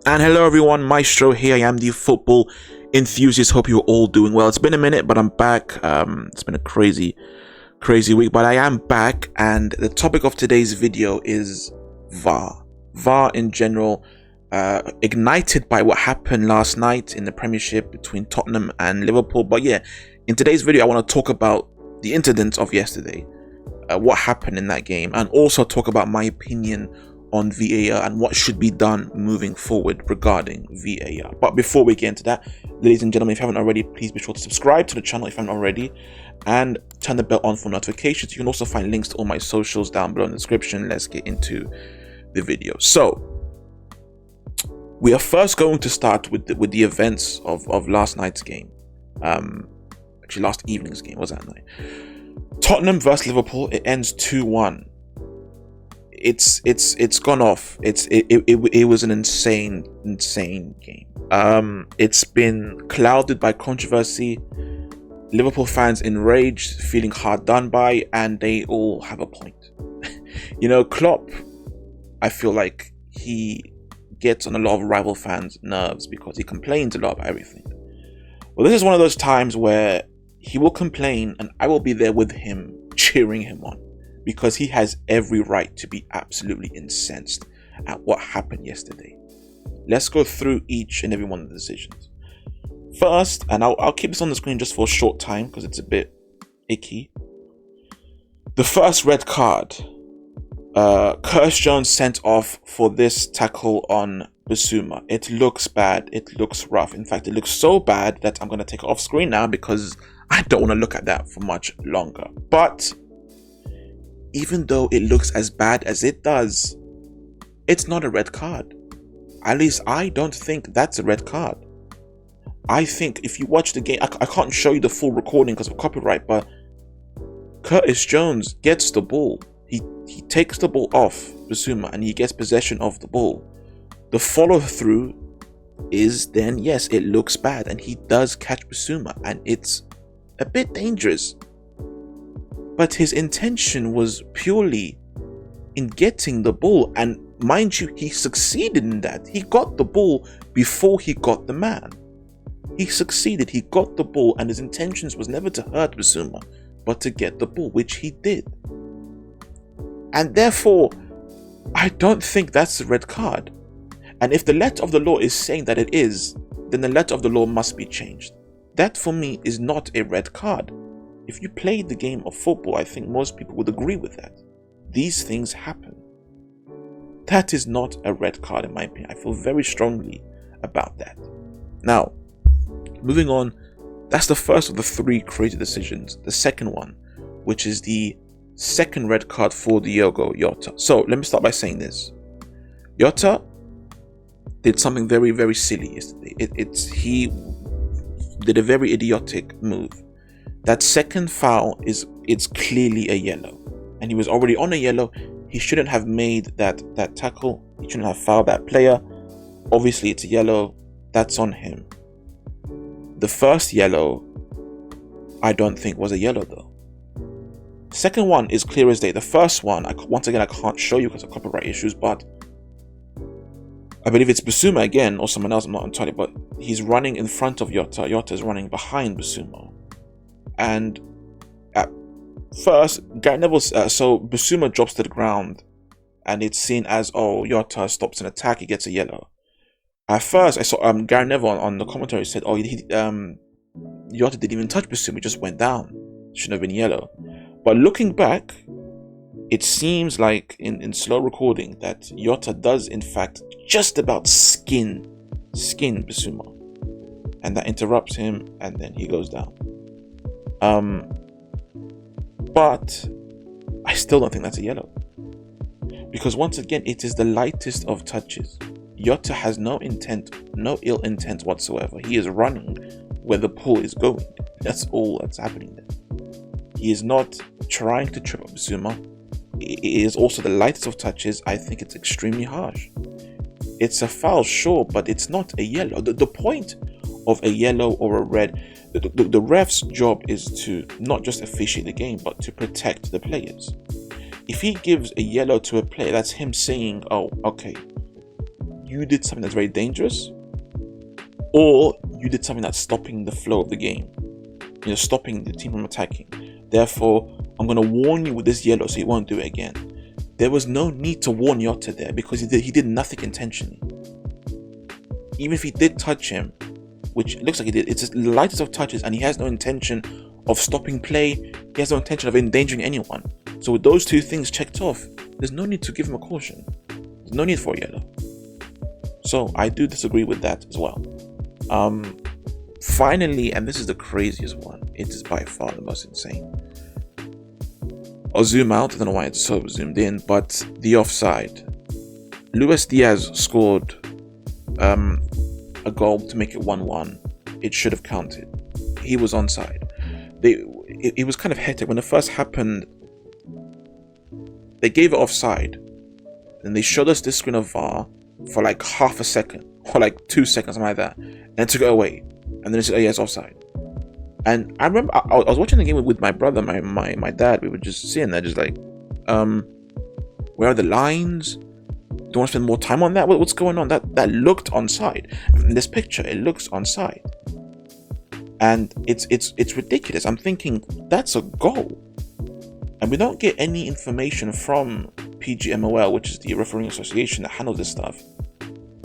And hello everyone, Maestro here. I am the football enthusiast. Hope you're all doing well. It's been a minute, but I'm back. It's been a crazy week, but I am back. And the topic of today's video is VAR. VAR in general, ignited by what happened last night in the Premiership between Tottenham and Liverpool. But yeah, in today's video, I want to talk about the incident of yesterday, what happened in that game, and also talk about my opinion on VAR and what should be done moving forward regarding VAR. But before we get into that, ladies and gentlemen, if you haven't already, please be sure to subscribe to the channel if you haven't already, and turn the bell on for notifications. You can also find links to all my socials down below in the description. Let's get into the video. So we are first going to start with the events of last night's game. Actually last evening's game, was that night? Tottenham versus Liverpool. It ends 2-1. It's gone off. It was an insane game. It's been clouded by controversy, Liverpool fans enraged, feeling hard done by, and they all have a point. You know, Klopp, I feel like he gets on a lot of rival fans' nerves because he complains a lot about everything. Well, this is one of those times where he will complain and I will be there with him, cheering him on, because he has every right to be absolutely incensed at what happened yesterday. Let's go through each and every one of the decisions. First, and I'll keep this on the screen just for a short time because it's a bit icky. The first red card. Curtis Jones sent off for this tackle on Bissouma. It looks bad. It looks rough. In fact, it looks so bad that I'm going to take it off screen now because I don't want to look at that for much longer. But even though it looks as bad as it does, it's not a red card. At least I don't think that's a red card. I think if you watch the game, I can't show you the full recording because of copyright, but Curtis Jones gets the ball. He takes the ball off Bissouma and he gets possession of the ball. The follow through is then, yes, it looks bad and he does catch Bissouma and it's a bit dangerous. But his intention was purely in getting the ball, and mind you, he succeeded in that. He got the ball before he got the man. He succeeded, he got the ball, and his intentions was never to hurt Bissouma, but to get the ball, which he did. And therefore, I don't think that's a red card. And if the letter of the law is saying that it is, then the letter of the law must be changed. That for me is not a red card. If you played the game of football, I think most people would agree with that. These things happen. That is not a red card in my opinion. I feel very strongly about that. Now, moving on, that's the first of the three crazy decisions. The second one, which is the second red card for Diogo Jota. So let me start by saying this. Jota did something very, very silly yesterday. He did a very idiotic move. That second foul it's clearly a yellow, and he was already on a yellow. He shouldn't have made that tackle. He shouldn't have fouled that player. Obviously it's a yellow. That's on him. The first yellow I don't think was a yellow though. Second one is clear as day. The first one, once again, I can't show you because of copyright issues, but I believe it's Bissouma again or someone else, I'm not entirely, but he's running in front of Jota. Jota is running behind Bissouma. And at first, Gary Neville, so Bissouma drops to the ground and it's seen as, oh, Jota stops an attack, he gets a yellow. At first, I saw Gary Neville on the commentary said, oh, Jota didn't even touch Bissouma, he just went down. Shouldn't have been yellow. But looking back, it seems like in slow recording that Jota does in fact just about skin Bissouma, and that interrupts him and then he goes down. But I still don't think that's a yellow, because once again it is the lightest of touches. Jota has no ill intent whatsoever. He is running where the ball is going. That's all that's happening there. He is not trying to trip up Bissouma. It is also the lightest of touches. I think it's extremely harsh. It's a foul, sure, but it's not a yellow. The point of a yellow or a red, the ref's job is to not just officiate the game, but to protect the players. If he gives a yellow to a player, that's him saying, oh, okay, you did something that's very dangerous, or you did something that's stopping the flow of the game. Stopping the team from attacking. Therefore, I'm going to warn you with this yellow so you won't do it again. There was no need to warn Jota there because he did nothing intentionally. Even if he did touch him, which it looks like he did, it's the lightest of touches, and he has no intention of stopping play. He has no intention of endangering anyone. So with those two things checked off, there's no need to give him a caution. There's no need for a yellow. So I do disagree with that as well. Finally, and this is the craziest one, it is by far the most insane. I'll zoom out, I don't know why it's so zoomed in, but the offside. Luis Diaz scored a goal to make it 1-1. It should have counted. He was onside. It was kind of hectic. When it first happened, they gave it offside. Then they showed us this screen of VAR for like half a second, or like 2 seconds, something like that. And then took it away. And then they said, oh yeah, it's offside. And I remember I was watching the game with my brother, my dad. We were just sitting there, just like, where are the lines? Do you want to spend more time on that? What's going on? That looked onside. In this picture, it looks onside. And it's ridiculous. I'm thinking, that's a goal. And we don't get any information from PGMOL, which is the refereeing association that handles this stuff,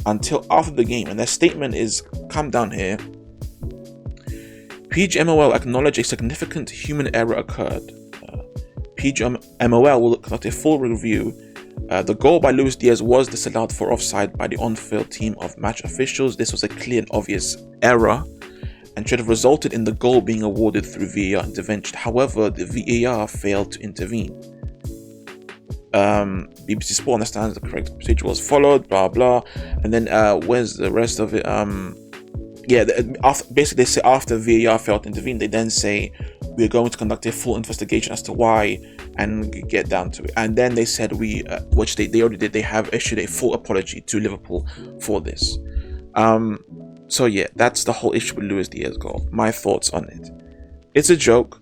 until after the game. And their statement is, come down here. PGMOL acknowledged a significant human error occurred. PGMOL will conduct a full review. The goal by Luis Diaz was disallowed for offside by the on-field team of match officials. This was a clear and obvious error and should have resulted in the goal being awarded through VAR intervention. However, the VAR failed to intervene. BBC Sport understands the correct procedure was followed, blah blah. And then where's the rest of it? Basically they say after VAR failed to intervene, they then say we're going to conduct a full investigation as to why and get down to it. And then they said which they already did, they have issued a full apology to Liverpool for this. So yeah, that's the whole issue with Luis Diaz goal. My thoughts on it. It's a joke.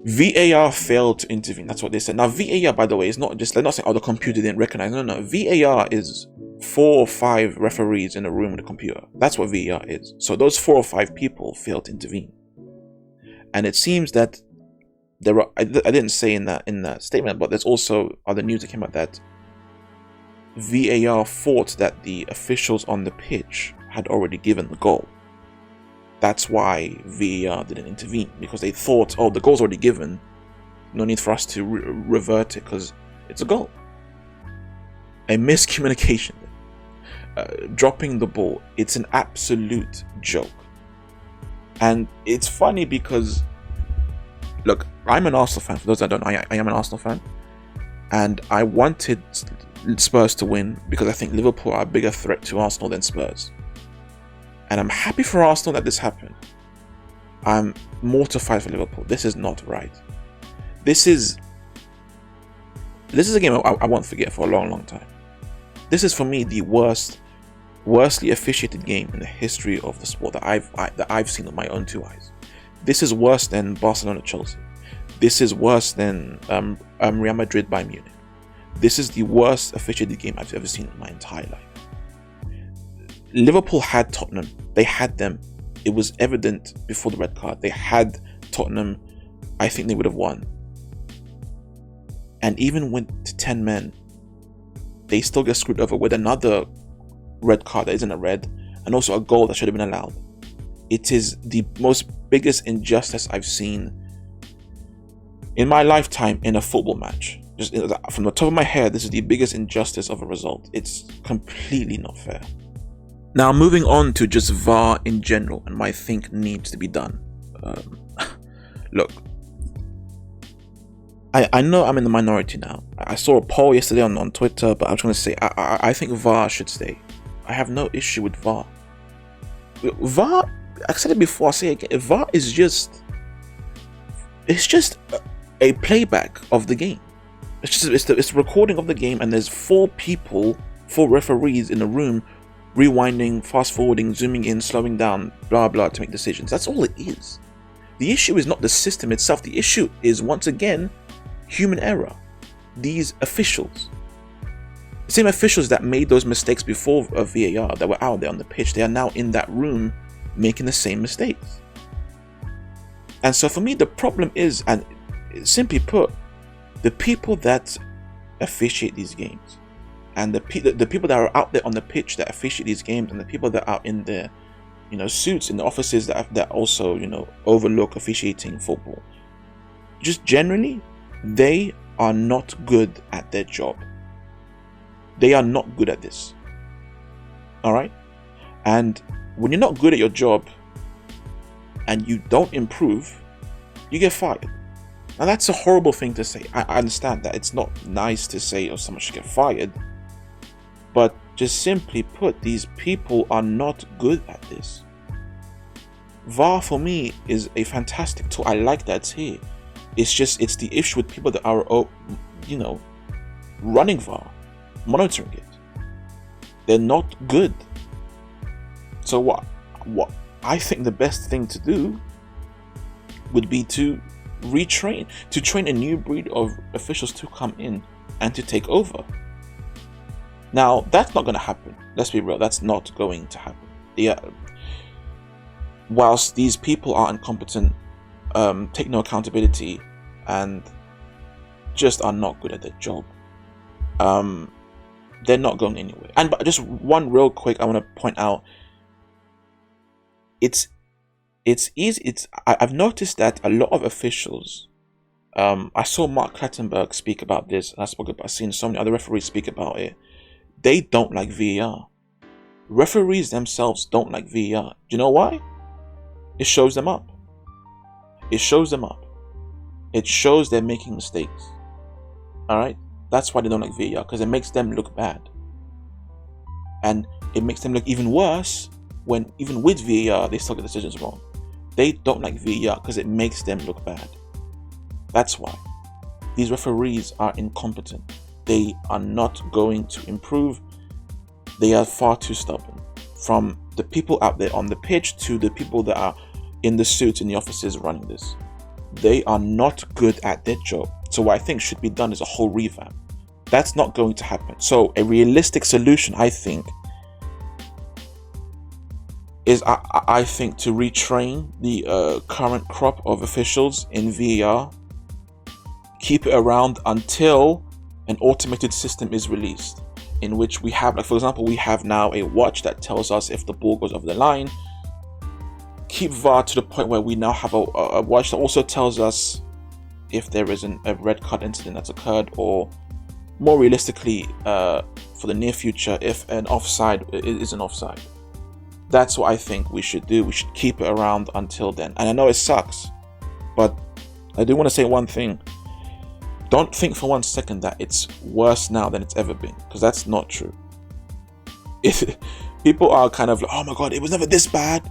VAR failed to intervene. That's what they said. Now VAR, by the way, is not just, they're not saying, oh, the computer didn't recognize. No. VAR is 4 or 5 referees in a room with a computer. That's what VAR is. So those 4 or 5 people failed to intervene. And it seems that there are, I didn't say in that statement, but there's also other news that came out that VAR thought that the officials on the pitch had already given the goal. That's why VAR didn't intervene, because they thought, oh, the goal's already given, no need for us to revert it because it's a goal. A miscommunication, dropping the ball. It's an absolute joke. And it's funny because, look, I'm an Arsenal fan. For those that don't know, I am an Arsenal fan, and I wanted Spurs to win because I think Liverpool are a bigger threat to Arsenal than Spurs. And I'm happy for Arsenal that this happened. I'm mortified for Liverpool. This is not right. This is a game I won't forget for a long, long time. This is for me the worstly officiated game in the history of the sport that I've seen with my own 2 eyes. This is worse than Barcelona-Chelsea. This is worse than Real Madrid by Munich. This is the worst officiated game I've ever seen in my entire life. Liverpool had Tottenham. They had them. It was evident before the red card. They had Tottenham. I think they would have won. And even went to 10 men, they still get screwed over with another red card that isn't a red, and also a goal that should have been allowed. It is the biggest injustice I've seen in my lifetime in a football match. Just from the top of my head, this is the biggest injustice of a result. It's completely not fair. Now, moving on to just VAR in general and what I think needs to be done. Look, I know I'm in the minority now. I saw a poll yesterday on Twitter, but I was going to say I think VAR should stay. I have no issue with VAR. VAR, I said it before, I'll say it again. VAR is just a playback of the game. It's the recording of the game, and there's 4 referees in a room, rewinding, fast forwarding, zooming in, slowing down, blah blah, to make decisions. That's all it is. The issue is not the system itself. The issue is, once again, human error. These officials. The same officials that made those mistakes before VAR, that were out there on the pitch, they are now in that room making the same mistakes. And so for me, the problem is, and simply put, the people that officiate these games, and the people that are out there on the pitch that officiate these games, and the people that are in the suits in the offices that also overlook officiating football, just generally, they are not good at their job. They are not good at this. All right? And when you're not good at your job and you don't improve, you get fired. Now that's a horrible thing to say. I understand that it's not nice to say, oh, someone should get fired. But just simply put, these people are not good at this. VAR for me is a fantastic tool. I like that it's here. It's the issue with people that are, running VAR, monitoring it. They're not good. So what I think the best thing to do would be to train a new breed of officials to come in and to take over. Now, that's not going to happen. Let's be real. That's not going to happen. Yeah. Whilst these people are incompetent, take no accountability, and just are not good at their job, they're not going anywhere. And but just one real quick, I want to point out, it's easy. I've noticed that a lot of officials, I saw Mark Clattenburg speak about this, and I've seen so many other referees speak about it. They don't like VAR. Referees themselves don't like VAR. Do you know why? It shows them up. It shows them up. It shows they're making mistakes. Alright? That's why they don't like VAR, because it makes them look bad. And it makes them look even worse when, even with VAR, they still get decisions wrong. They don't like VAR because it makes them look bad. That's why. These referees are incompetent. They are not going to improve. They are far too stubborn. From the people out there on the pitch to the people that are in the suits in the offices running this. They are not good at their job. So what I think should be done is a whole revamp. That's not going to happen. So a realistic solution, I think, is I think to retrain the current crop of officials in VAR, keep it around until an automated system is released, in which we have, like for example, we have now a watch that tells us if the ball goes over the line. Keep VAR to the point where we now have a watch that also tells us if there is a red card incident that's occurred, or more realistically, for the near future, if an offside is an offside. That's what I think we should do. We should keep it around until then. And I know it sucks, but I do want to say one thing. Don't think for 1 second that it's worse now than it's ever been, because that's not true. If people are kind of like, oh my god, it was never this bad.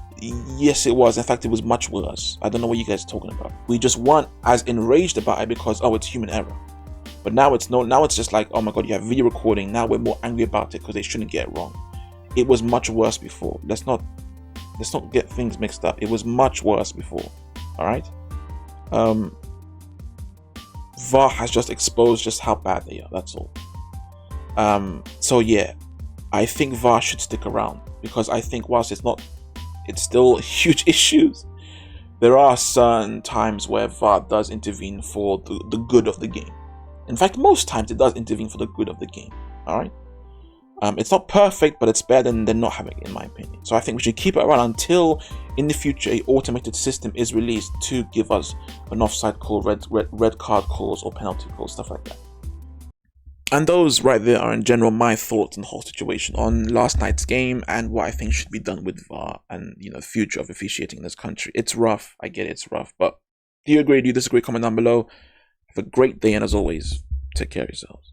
Yes, it was. In fact, it was much worse. I don't know what you guys are talking about. We just weren't as enraged about it because, oh, it's human error. But now it's just like, oh my god, you have video recording. Now we're more angry about it because they shouldn't get it wrong. It was much worse before. Let's not get things mixed up. It was much worse before. All right. VAR has just exposed just how bad they are. That's all. So yeah, I think VAR should stick around, because I think whilst it's still huge issues, there are certain times where VAR does intervene for the good of the game. In fact, most times it does intervene for the good of the game. All right. It's not perfect, but it's better than not having it, in my opinion. So I think we should keep it around until in the future a automated system is released to give us an offside call, red card calls, or penalty calls, stuff like that. And those right there are in general my thoughts on the whole situation on last night's game and what I think should be done with VAR and the future of officiating in this country. It's rough, I get it, it's rough, but do you agree? Do you disagree? Comment down below. Have a great day, and as always, take care of yourselves.